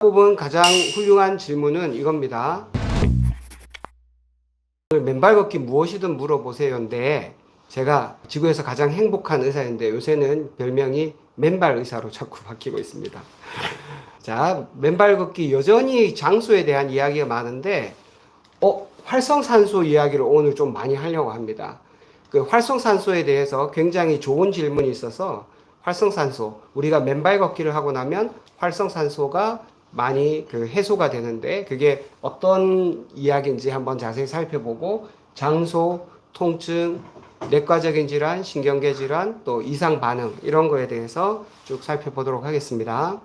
뽑은 가장 훌륭한 질문은 이겁니다. 맨발 걷기 무엇이든 물어보세요인데, 제가 지구에서 가장 행복한 의사인데 요새는 별명이 맨발 의사로 자꾸 바뀌고 있습니다. 자, 맨발 걷기 여전히 장소에 대한 이야기가 많은데 활성산소 이야기를 오늘 좀 많이 하려고 합니다. 그 활성산소에 대해서 굉장히 좋은 질문이 있어서 활성산소, 우리가 맨발 걷기를 하고 나면 활성산소가 많이 해소가 되는데 그게 어떤 이야기인지 한번 자세히 살펴보고 장소, 통증, 내과적인 질환, 신경계 질환, 또 이상 반응 이런 거에 대해서 쭉 살펴보도록 하겠습니다.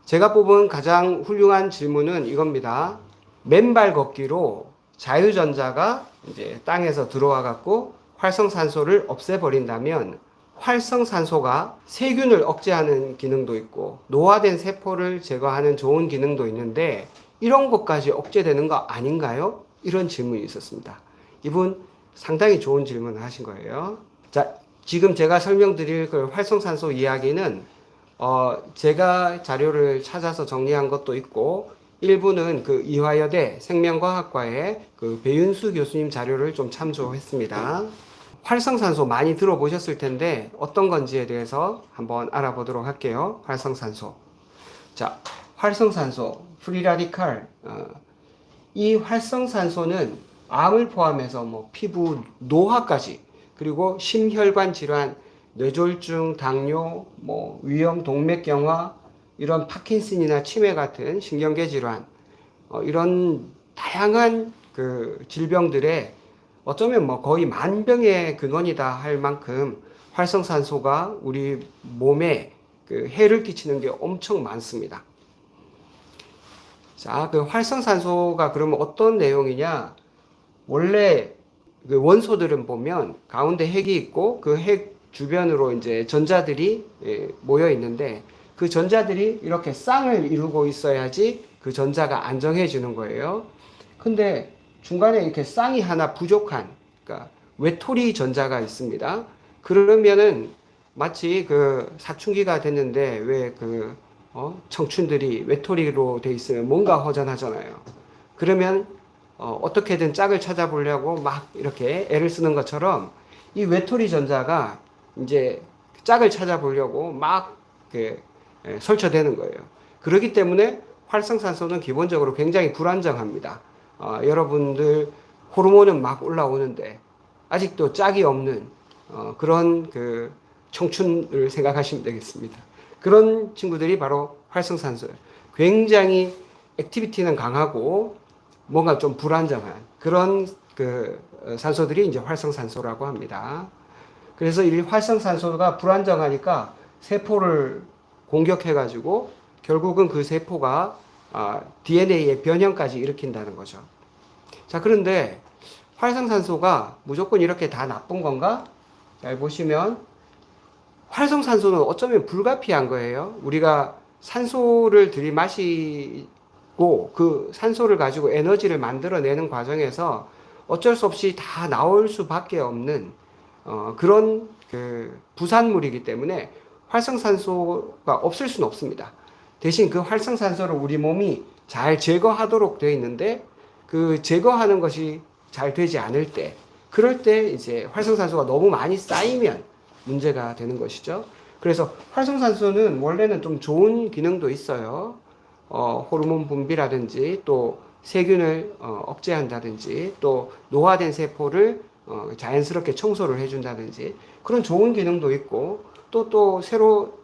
제가 뽑은 가장 훌륭한 질문은 이겁니다. 맨발 걷기로 자유전자가 이제 땅에서 들어와 갖고 활성산소를 없애버린다면 활성산소가 세균을 억제하는 기능도 있고 노화된 세포를 제거하는 좋은 기능도 있는데 이런 것까지 억제되는 거 아닌가요? 이런 질문이 있었습니다. 이분 상당히 좋은 질문을 하신 거예요. 자, 지금 제가 설명드릴 그 활성산소 이야기는 제가 자료를 찾아서 정리한 것도 있고 일부는 그 이화여대 생명과학과의 그 배윤수 교수님 자료를 좀 참조했습니다. 활성산소 많이 들어보셨을 텐데 어떤 건지에 대해서 한번 알아보도록 할게요. 활성산소. 자, 활성산소, 프리라디칼. 이 활성산소는 암을 포함해서 뭐 피부 노화까지 그리고 심혈관 질환, 뇌졸중, 당뇨, 뭐 위염, 동맥경화, 이런 파킨슨이나 치매 같은 신경계 질환, 이런 다양한 그 질병들의 어쩌면 뭐 거의 만병의 근원이다 할 만큼 활성산소가 우리 몸에 그 해를 끼치는 게 엄청 많습니다. 자, 그 활성산소가 그러면 어떤 내용이냐? 원래 그 원소들은 보면 가운데 핵이 있고 그 핵 주변으로 이제 전자들이 모여 있는데 그 전자들이 이렇게 쌍을 이루고 있어야지 그 전자가 안정해지는 거예요. 근데 중간에 이렇게 쌍이 하나 부족한, 그러니까 외톨이 전자가 있습니다. 그러면은 마치 그 사춘기가 됐는데 왜 청춘들이 외톨이로 돼 있으면 뭔가 허전하잖아요. 그러면 어떻게든 짝을 찾아보려고 막 이렇게 애를 쓰는 것처럼 이 외톨이 전자가 이제 짝을 찾아보려고 막 설쳐되는 거예요. 그렇기 때문에 활성산소는 기본적으로 굉장히 불안정합니다. 여러분들 호르몬은 막 올라오는데 아직도 짝이 없는 그런 그 청춘을 생각하시면 되겠습니다. 그런 친구들이 바로 활성산소예요. 굉장히 액티비티는 강하고 뭔가 좀 불안정한 그런 그 산소들이 이제 활성산소라고 합니다. 그래서 이 활성산소가 불안정하니까 세포를 공격해가지고 결국은 그 세포가 DNA의 변형까지 일으킨다는 거죠. 자, 그런데 활성산소가 무조건 이렇게 다 나쁜 건가? 잘 보시면 활성산소는 어쩌면 불가피한 거예요. 우리가 산소를 들이마시고 그 산소를 가지고 에너지를 만들어내는 과정에서 어쩔 수 없이 다 나올 수밖에 없는 그런 그 부산물이기 때문에 활성산소가 없을 수는 없습니다. 대신 그 활성산소를 우리 몸이 잘 제거하도록 되어 있는데 그 제거하는 것이 잘 되지 않을 때 그럴 때 이제 활성산소가 너무 많이 쌓이면 문제가 되는 것이죠. 그래서 활성산소는 원래는 좀 좋은 기능도 있어요. 호르몬 분비라든지 또 세균을 억제한다든지 또 노화된 세포를 자연스럽게 청소를 해준다든지 그런 좋은 기능도 있고 또 새로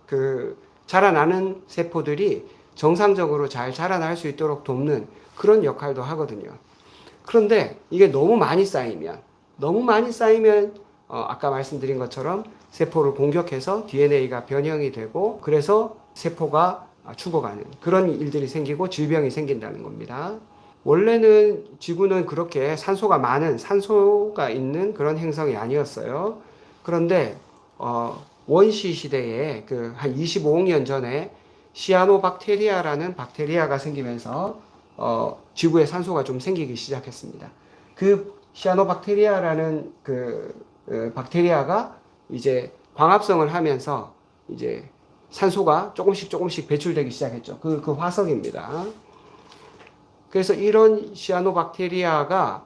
자라나는 세포들이 정상적으로 잘 자라날 수 있도록 돕는 그런 역할도 하거든요. 그런데 이게 너무 많이 쌓이면 아까 말씀드린 것처럼 세포를 공격해서 DNA가 변형이 되고 그래서 세포가 죽어가는 그런 일들이 생기고 질병이 생긴다는 겁니다. 원래는 지구는 그렇게 산소가 많은 산소가 있는 그런 행성이 아니었어요. 그런데 원시 시대에 한 25억 년 전에 시아노박테리아라는 박테리아가 생기면서 지구에 산소가 좀 생기기 시작했습니다. 그 시아노박테리아라는 박테리아가 이제 광합성을 하면서 이제 산소가 조금씩 배출되기 시작했죠. 그 화석입니다. 그래서 이런 시아노박테리아가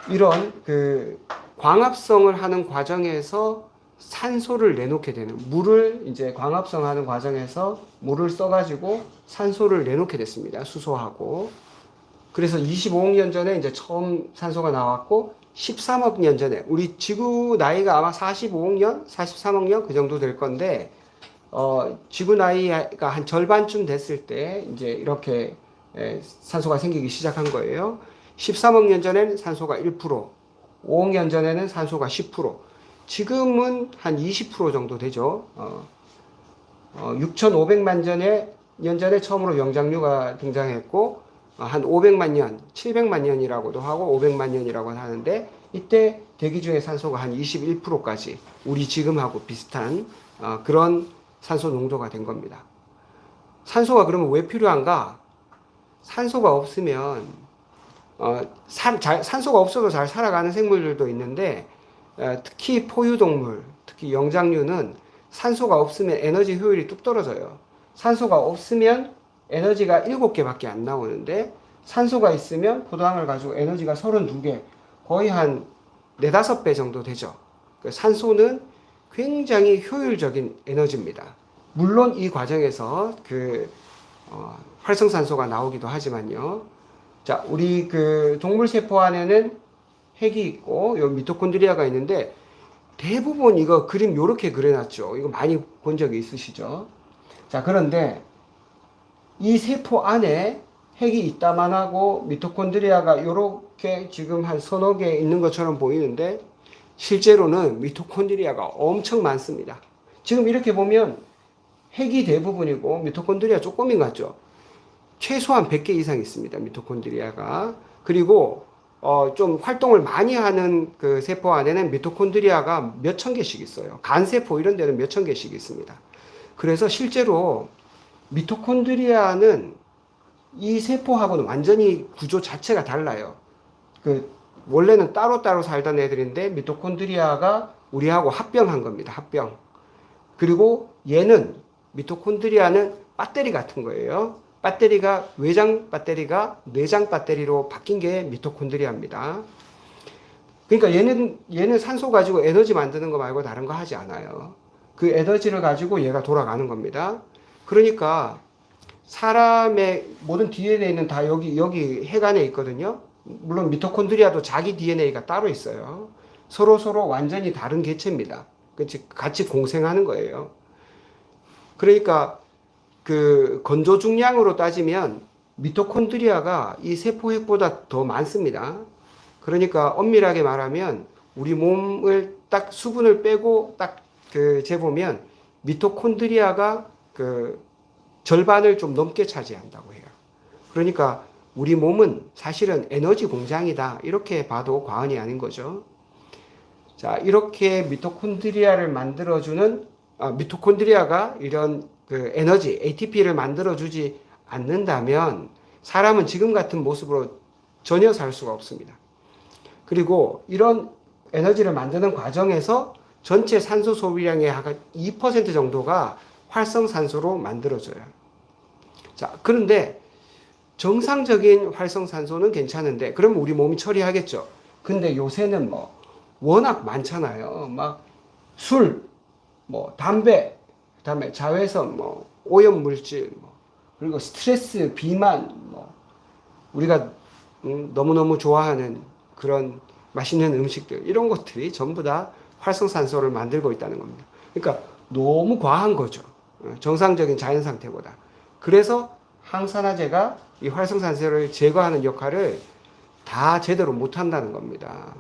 이런 그 광합성을 하는 과정에서 산소를 내놓게 되는, 물을 이제 광합성하는 과정에서 물을 써가지고 산소를 내놓게 됐습니다. 수소하고. 그래서 25억 년 전에 이제 처음 산소가 나왔고 13억 년 전에, 우리 지구 나이가 아마 45억 년, 43억 년 그 정도 될 건데 지구 나이가 한 절반쯤 됐을 때 이제 이렇게 산소가 생기기 시작한 거예요. 13억 년 전에는 산소가 1%, 5억 년 전에는 산소가 10%, 지금은 한 20% 정도 되죠. 6,500만 년 전에 처음으로 영장류가 등장했고, 한 500만 년, 700만 년이라고도 하고 500만 년이라고 하는데, 이때 대기 중에 산소가 한 21%까지 우리 지금하고 비슷한 그런 산소 농도가 된 겁니다. 산소가 그러면 왜 필요한가? 산소가 없으면 산소가 없어도 잘 살아가는 생물들도 있는데 특히 포유동물, 특히 영장류는 산소가 없으면 에너지 효율이 뚝 떨어져요. 산소가 없으면 에너지가 7개밖에 안 나오는데 산소가 있으면 포도당을 가지고 에너지가 32개, 거의 한 4, 5배 정도 되죠. 산소는 굉장히 효율적인 에너지입니다. 물론 이 과정에서 활성산소가 나오기도 하지만요. 자, 우리 그 동물세포 안에는 핵이 있고, 요 미토콘드리아가 있는데, 대부분 이거 그림 요렇게 그려놨죠. 이거 많이 본 적이 있으시죠? 자, 그런데 이 세포 안에 핵이 있다만 하고, 미토콘드리아가 요렇게 지금 한 서너 개 있는 것처럼 보이는데, 실제로는 미토콘드리아가 엄청 많습니다. 지금 이렇게 보면 핵이 대부분이고, 미토콘드리아 조금인 것 같죠? 최소한 100개 이상 있습니다. 미토콘드리아가. 그리고 좀 활동을 많이 하는 그 세포 안에는 미토콘드리아가 몇천 개씩 있어요. 간세포 이런 데는 몇천 개씩 있습니다. 그래서 실제로 미토콘드리아는 이 세포하고는 완전히 구조 자체가 달라요. 원래는 따로따로 살던 애들인데 미토콘드리아가 우리하고 합병한 겁니다. 합병. 그리고 미토콘드리아는 배터리 같은 거예요. 외장 배터리가 내장 배터리로 바뀐 게 미토콘드리아입니다. 그러니까 얘는 산소 가지고 에너지 만드는 거 말고 다른 거 하지 않아요. 그 에너지를 가지고 얘가 돌아가는 겁니다. 그러니까 사람의 모든 DNA는 다 여기 핵 안에 있거든요. 물론 미토콘드리아도 자기 DNA가 따로 있어요. 서로 완전히 다른 개체입니다. 같이 공생하는 거예요. 그러니까 그 건조 중량으로 따지면 미토콘드리아가 이 세포핵보다 더 많습니다. 그러니까 엄밀하게 말하면 우리 몸을 딱 수분을 빼고 딱 재보면 미토콘드리아가 그 절반을 좀 넘게 차지한다고 해요. 그러니까 우리 몸은 사실은 에너지 공장이다. 이렇게 봐도 과언이 아닌 거죠. 자, 이렇게 미토콘드리아를 만들어주는, 미토콘드리아가 이런 그 에너지, ATP를 만들어주지 않는다면 사람은 지금 같은 모습으로 전혀 살 수가 없습니다. 그리고 이런 에너지를 만드는 과정에서 전체 산소 소비량의 한 2% 정도가 활성산소로 만들어져요. 자, 그런데 정상적인 활성산소는 괜찮은데, 그럼 우리 몸이 처리하겠죠. 근데 요새는 워낙 많잖아요. 막 술, 담배, 그다음에 자외선, 오염물질, 그리고 스트레스, 비만, 우리가 너무너무 좋아하는 그런 맛있는 음식들, 이런 것들이 전부 다 활성산소를 만들고 있다는 겁니다. 그러니까 너무 과한 거죠. 정상적인 자연 상태보다. 그래서 항산화제가 이 활성산소를 제거하는 역할을 다 제대로 못한다는 겁니다.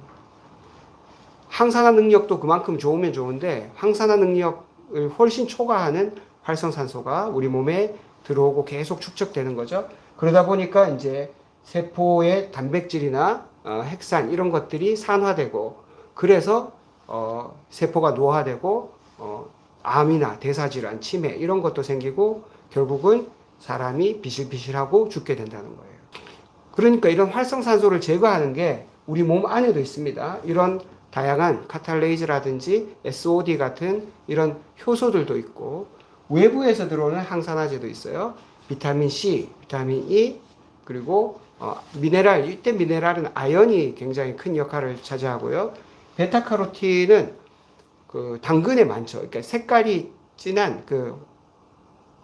항산화 능력도 그만큼 좋으면 좋은데 항산화 능력을 훨씬 초과하는 활성산소가 우리 몸에 들어오고 계속 축적되는 거죠. 그러다 보니까 이제 세포의 단백질이나 핵산 이런 것들이 산화되고, 그래서 세포가 노화되고 암이나 대사질환, 치매 이런 것도 생기고 결국은 사람이 비실비실하고 죽게 된다는 거예요. 그러니까 이런 활성산소를 제거하는 게 우리 몸 안에도 있습니다. 이런 다양한 카탈레이즈라든지 SOD 같은 이런 효소들도 있고, 외부에서 들어오는 항산화제도 있어요. 비타민 C, 비타민 E, 그리고 미네랄, 이때 미네랄은 아연이 굉장히 큰 역할을 차지하고요. 베타카로틴은 그 당근에 많죠. 그러니까 색깔이 진한 그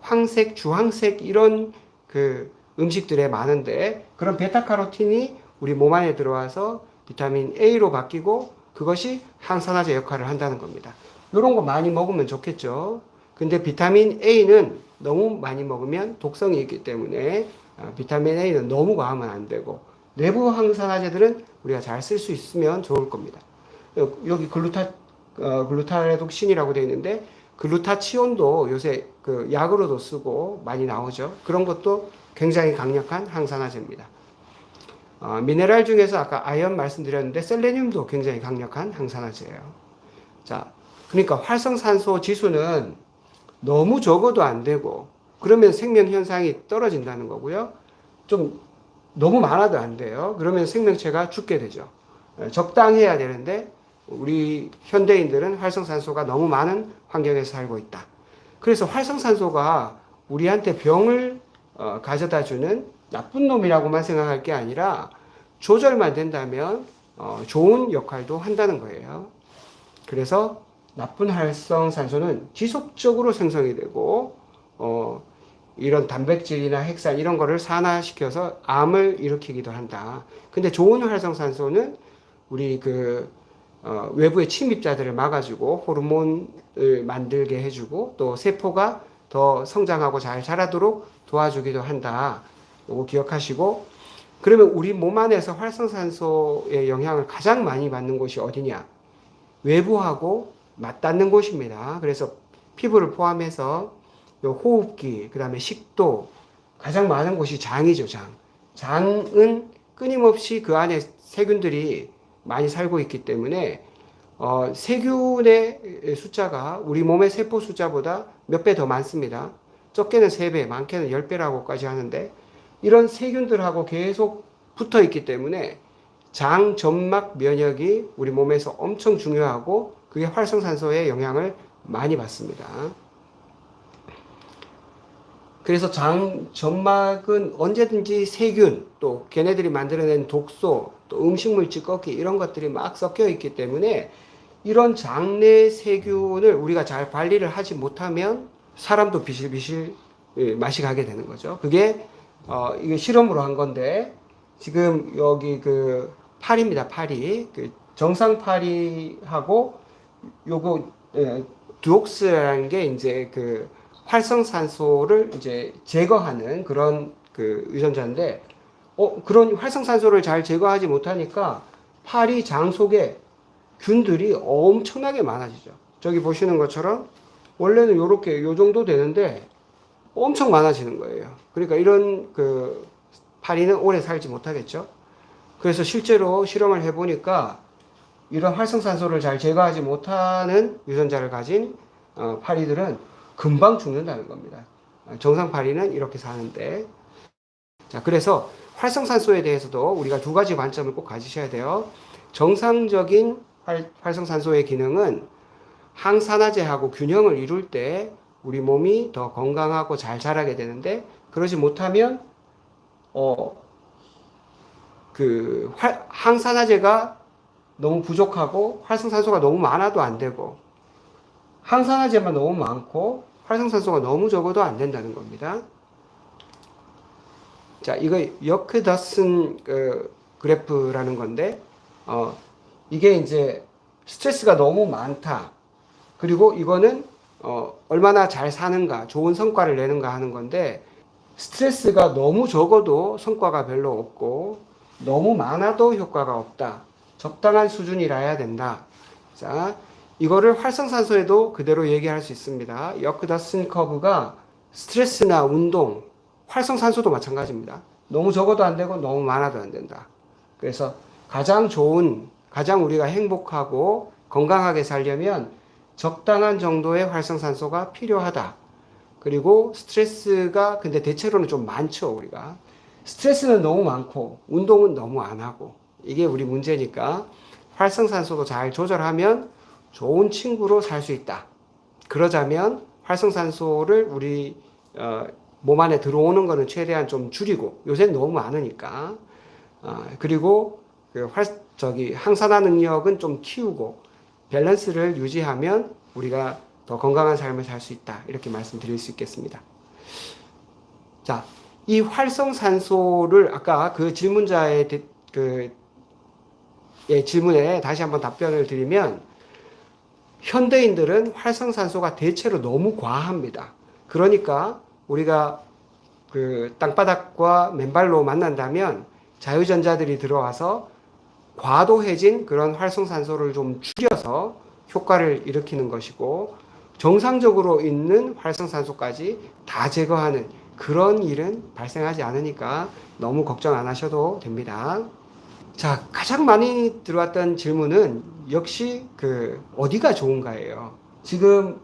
황색, 주황색 이런 그 음식들에 많은데, 그런 베타카로틴이 우리 몸 안에 들어와서 비타민 A로 바뀌고 그것이 항산화제 역할을 한다는 겁니다. 이런 거 많이 먹으면 좋겠죠. 근데 비타민 A는 너무 많이 먹으면 독성이 있기 때문에 비타민 A는 너무 과하면 안 되고, 내부 항산화제들은 우리가 잘 쓸 수 있으면 좋을 겁니다. 여기 글루타레독신이라고 되어 있는데, 글루타치온도 요새 그 약으로도 쓰고 많이 나오죠. 그런 것도 굉장히 강력한 항산화제입니다. 미네랄 중에서 아까 아연 말씀드렸는데 셀레늄도 굉장히 강력한 항산화제예요. 자, 그러니까 활성산소 지수는 너무 적어도 안 되고, 그러면 생명 현상이 떨어진다는 거고요. 좀 너무 많아도 안 돼요. 그러면 생명체가 죽게 되죠. 적당해야 되는데 우리 현대인들은 활성산소가 너무 많은 환경에서 살고 있다. 그래서 활성산소가 우리한테 병을 가져다 주는 나쁜 놈이라고만 생각할 게 아니라 조절만 된다면 좋은 역할도 한다는 거예요. 그래서 나쁜 활성산소는 지속적으로 생성이 되고 이런 단백질이나 핵산 이런 거를 산화시켜서 암을 일으키기도 한다. 근데 좋은 활성산소는 우리 외부의 침입자들을 막아주고 호르몬을 만들게 해주고 또 세포가 더 성장하고 잘 자라도록 도와주기도 한다. 이거 기억하시고, 그러면 우리 몸 안에서 활성산소의 영향을 가장 많이 받는 곳이 어디냐? 외부하고 맞닿는 곳입니다. 그래서 피부를 포함해서 호흡기, 그 다음에 식도, 가장 많은 곳이 장이죠, 장. 장은 끊임없이 그 안에 세균들이 많이 살고 있기 때문에 세균의 숫자가 우리 몸의 세포 숫자보다 몇 배 더 많습니다. 적게는 3배, 많게는 10배라고까지 하는데, 이런 세균들하고 계속 붙어 있기 때문에 장 점막 면역이 우리 몸에서 엄청 중요하고 그게 활성산소의 영향을 많이 받습니다. 그래서 장 점막은 언제든지 세균, 또 걔네들이 만들어낸 독소, 또 음식물 찌꺼기 이런 것들이 막 섞여 있기 때문에 이런 장내 세균을 우리가 잘 관리를 하지 못하면 사람도 비실비실 맛이 가게 되는 거죠. 그게 이게 실험으로 한 건데, 지금 여기 파리입니다. 파리. 정상 파리하고 요거 두옥스라는 게 이제 활성산소를 이제 제거하는 그런 유전자인데, 그런 활성산소를 잘 제거하지 못하니까 파리 장 속에 균들이 엄청나게 많아지죠. 저기 보시는 것처럼 원래는 요렇게 요 정도 되는데 엄청 많아지는 거예요. 그러니까 이런 파리는 오래 살지 못하겠죠. 그래서 실제로 실험을 해보니까 이런 활성산소를 잘 제거하지 못하는 유전자를 가진 파리들은 금방 죽는다는 겁니다. 정상 파리는 이렇게 사는데, 자, 그래서 활성산소에 대해서도 우리가 2가지 관점을 꼭 가지셔야 돼요. 정상적인 활성산소의 기능은 항산화제하고 균형을 이룰 때 우리 몸이 더 건강하고 잘 자라게 되는데, 그러지 못하면 항산화제가 너무 부족하고 활성산소가 너무 많아도 안 되고, 항산화제만 너무 많고 활성산소가 너무 적어도 안 된다는 겁니다. 자, 이거 여크-더슨 그래프라는 건데, 이게 이제 스트레스가 너무 많다. 그리고 이거는 얼마나 잘 사는가, 좋은 성과를 내는가 하는 건데, 스트레스가 너무 적어도 성과가 별로 없고 너무 많아도 효과가 없다. 적당한 수준이라야 된다. 자, 이거를 활성산소에도 그대로 얘기할 수 있습니다. 여크-더슨 커브가 스트레스나 운동, 활성산소도 마찬가지입니다. 너무 적어도 안 되고 너무 많아도 안 된다. 그래서 가장 우리가 행복하고 건강하게 살려면 적당한 정도의 활성산소가 필요하다. 그리고 스트레스가 근데 대체로는 좀 많죠, 우리가. 스트레스는 너무 많고 운동은 너무 안 하고, 이게 우리 문제니까 활성산소도 잘 조절하면 좋은 친구로 살 수 있다. 그러자면 활성산소를 우리 몸 안에 들어오는 거는 최대한 좀 줄이고, 요새 너무 많으니까. 그리고 그 항산화 능력은 좀 키우고 밸런스를 유지하면 우리가 더 건강한 삶을 살 수 있다. 이렇게 말씀드릴 수 있겠습니다. 자, 이 활성산소를 아까 그 질문자의 질문에 다시 한번 답변을 드리면, 현대인들은 활성산소가 대체로 너무 과합니다. 그러니까 우리가 그 땅바닥과 맨발로 만난다면 자유전자들이 들어와서 과도해진 그런 활성산소를 좀 줄여서 효과를 일으키는 것이고, 정상적으로 있는 활성산소까지 다 제거하는 그런 일은 발생하지 않으니까 너무 걱정 안 하셔도 됩니다. 자, 가장 많이 들어왔던 질문은 역시 어디가 좋은가예요. 지금